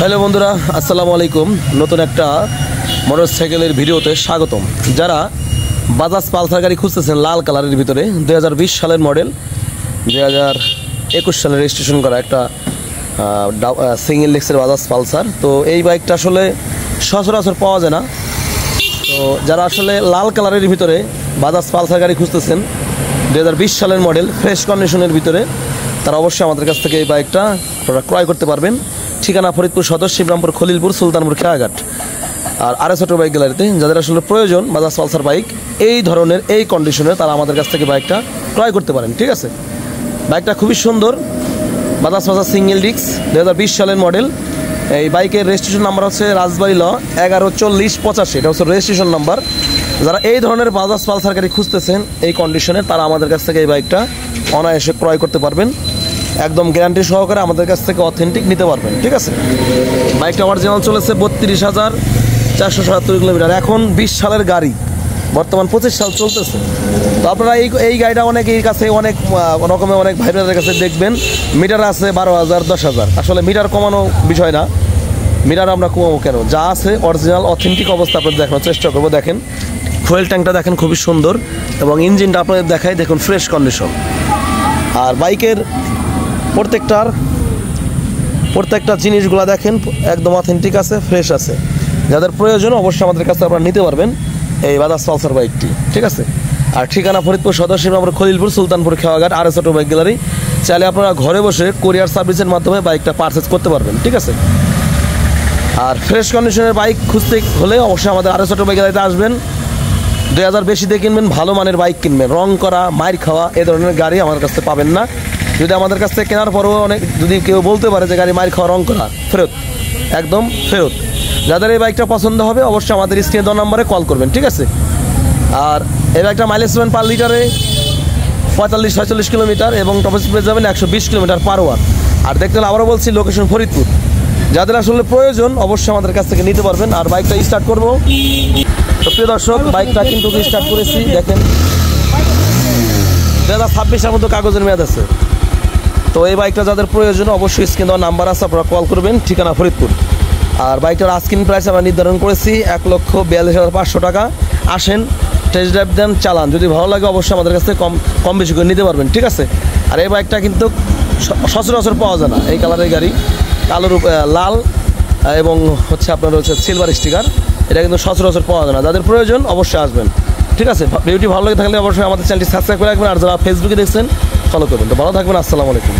Hello বন্ধুরা, আসসালামু আলাইকুম। নতুন একটা মোটরসাইকেলের ভিডিওতে স্বাগতম। যারা বাজাজ পালসার গাড়ি খুঁজতেছেন লাল কালারের ভিতরে 2020 সালের মডেল, 2021 সালে রেজিস্ট্রেশন করা একটা সিঙ্গেল ডিস্কের বাজাজ পালসার, তো এই বাইকটা আসলে সচরাচর পাওয়া যায় না। তো যারা আসলে লাল কালারের ভিতরে বাজাজ পালসার গাড়ি খুঁজতেছেন 2020 সালের মডেল ফ্রেশ কন্ডিশনের ভিতরে, তারা অবশ্যই আমাদের কাছ থেকে এই বাইকটা আপনারা ক্রয় করতে পারবেন। ঠিকানা ফরিদপুর সদর, শিবরামপুর, খলিলপুর, সুলতানপুর, খেয়াঘাট। আর আরএস অটো বাইক গ্যালারিতে যাদের আসলে প্রয়োজন বাজাজ পালসার বাইক এই ধরনের এই কন্ডিশনের, তারা আমাদের কাছ থেকে বাইকটা ক্রয় করতে পারেন। ঠিক আছে, বাইকটা খুবই সুন্দর, বাজাজ পালসার সিঙ্গেল ডিস্ক 2020 সালের মডেল। এই বাইকের রেজিস্ট্রেশন নাম্বার হচ্ছে রাজবাড়ী ল 114085, এটা হচ্ছে রেজিস্ট্রেশন নাম্বার। যারা এই ধরনের বাজাজ পালসার গাড়ি খুঁজতেছেন এই কন্ডিশনে, তারা আমাদের কাছ থেকে এই বাইকটা অনায়াসে ক্রয় করতে পারবেন। একদম গ্যারান্টি সহকারে আমাদের কাছ থেকে অথেন্টিক নিতে পারবেন। ঠিক আছে, বাইকটা অরিজিনাল চলেছে 32,477 কিলোমিটার। এখন 20 সালের গাড়ি, বর্তমান 25 সাল চলতেছে। তো আপনারা এই গাড়িটা অনেকের কাছে অনেক রকমের অনেক ভাইদের কাছে দেখবেন মিটার আছে 12,000 10,000। আসলে মিটার কমানো বিষয় না, মিটার আমরা কমাবো কেন? যা আছে অরিজিনাল অথেন্টিক অবস্থা আপনাদের দেখানোর চেষ্টা করবো। দেখেন ফুয়েল ট্যাঙ্কটা দেখেন খুবই সুন্দর, এবং ইঞ্জিনটা আপনাদের দেখাই, দেখুন ফ্রেশ কন্ডিশন। আর বাইকের প্রত্যেকটা জিনিসগুলো দেখেন একদম অথেন্টিক আছে, ফ্রেশ আছে। যাদের প্রয়োজন অবশ্যই আমাদের কাছে আপনারা নিতে পারবেন এই বাজাজ পালসার বাইকটি। ঠিক আছে, আর ঠিকানা Faridpur Sadar, Shibrampur, Khalilpur, Sultanpur, Kheyaghat, RS auto bike gallery. চাইলে আপনারা ঘরে বসে কুরিয়ার সার্ভিসের মাধ্যমে বাইকটা পারচেজ করতে পারবেন। ঠিক আছে, আর ফ্রেশ কন্ডিশনের বাইক খুঁজতে হলে অবশ্যই আমাদের আরএস অটো বাইক গ্যালারিতে আসবেন। 2000 বেশি দিয়ে কিনবেন, ভালো মানের বাইক কিনবেন। রং করা, মাইর খাওয়া এ ধরনের গাড়ি আমাদের কাছ থেকে পাবেন না। যদি আমাদের কাছ থেকে কেনার পরেও যদি কেউ বলতে পারে যে গাড়ি মাইর খাওয়া, রং করা, ফেরত, একদম ফেরত। যাদের এই বাইকটা পছন্দ হবে অবশ্যই আমাদের স্ক্রিনে দেওয়া নম্বরে কল করবেন। ঠিক আছে, আর এই বাইকটা মাইলেজ পাবেন পার লিটারে 45-46 কিলোমিটার, এবং টপ স্পিড যাবেন 120 কিলোমিটার পার আওয়ার। আর দেখতে হলে আবারও বলছি, লোকেশন ফরিদপুর। যাদের আসলে প্রয়োজন অবশ্যই আমাদের কাছ থেকে নিতে পারবেন। আর বাইকটা স্টার্ট করবো। তো প্রিয় দর্শক, বাইকটা কিন্তু স্টার্ট করেছি, দেখেন 2026-এর মতো কাগজের মেয়াদ আছে। তো এই বাইকটা যাদের প্রয়োজন অবশ্যই স্ক্রিনে দেওয়া নাম্বার আছে, আপনারা কল করবেন। ঠিকানা ফরিদপুর। আর বাইকটার আস্কিং প্রাইস আমরা নির্ধারণ করেছি 1,42,500 টাকা। আসেন, টেস্ট ড্রাইভ দেন, চালান। যদি ভালো লাগে অবশ্যই আমাদের কাছ থেকে কম বেশি করে নিতে পারবেন। ঠিক আছে, আর এই বাইকটা কিন্তু সচরাচর পাওয়া যায় না। এই কালারের গাড়ি, কালোর লাল এবং আপনার সিলভার স্টিকার, এটা কিন্তু সচরাচর পাওয়া যায় না। যাদের প্রয়োজন অবশ্যই আসবেন। ঠিক আছে, ভিডিওটি ভালো লাগে থাকলে অবশ্যই আমাদের চ্যানেলটি সাবস্ক্রাইব করে রাখবেন। আর যারা ফেসবুকে দেখছেন ফলো করবেন। তো ভালো থাকবেন, আসসালামু আলাইকুম।